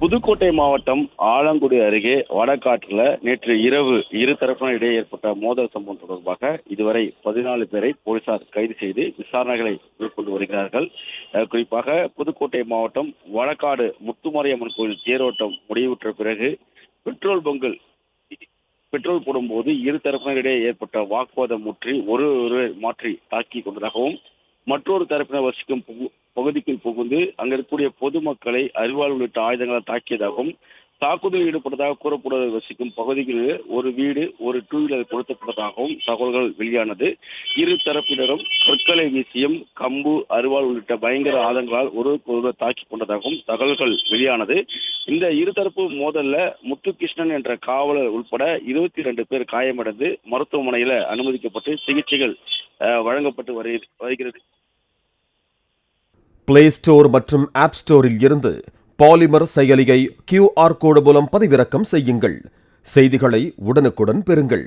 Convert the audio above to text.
புதுக்கோட்டை மாவட்டம் ஆலங்குடி அருகே வடகாட்டில் நேற்று இரவு இருதரப்பினர் இடையே ஏற்பட்ட மோதல் சம்பவம் தொடர்பாக இதுவரை 14 பேரை போலீசார் கைது செய்து விசாரணைகளை மேற்கொண்டு வருகிறார்கள். குறிப்பாக புதுக்கோட்டை மாவட்டம் வடகாடு முத்துமாரியம்மன் கோயில் தேரோட்டம் முடிவுற்ற பிறகு பெட்ரோல் போடும்போது இருதரப்பினரிடையே ஏற்பட்ட வாக்குவாதம் முற்றி ஒருவரை மாற்றி தாக்கி கொண்டதாகவும், மற்றொரு தரப்பினர் வசிக்கும் பகுதிக்குள் புகுந்து அங்க இருக்கக்கூடிய பொதுமக்களை அரிவாள் உள்ளிட்ட ஆயுதங்களால் தாக்கியதாகவும், தாக்குதலில் ஈடுபட்டதாக கூறப்படுவதை வசிக்கும் பகுதிகளில் ஒரு வீடு, ஒரு டூ வீலர் கொளுத்தப்பட்டதாகவும் தகவல்கள் வெளியானது. இரு தரப்பினரும் கற்களை வீசியும், கம்பு, அரிவாள் உள்ளிட்ட பயங்கர ஆயுதங்களால் ஒருவருக்கொருவர் தாக்கிக் கொண்டதாகவும் தகவல்கள் வெளியானது. இந்த இருதரப்பு மோதல்ல முத்துகிருஷ்ணன் என்ற காவலர் உட்பட 22 பேர் காயமடைந்து மருத்துவமனையில அனுமதிக்கப்பட்டு சிகிச்சைகள் வழங்கப்பட்டு வருகிறது. பிளே ஸ்டோர் மற்றும் ஆப் ஸ்டோரில் இருந்து பாலிமர் செயலியை QR கோடு மூலம் பதிவிறக்கம் செய்யுங்கள். செய்திகளை உடனுக்குடன் பெறுங்கள்.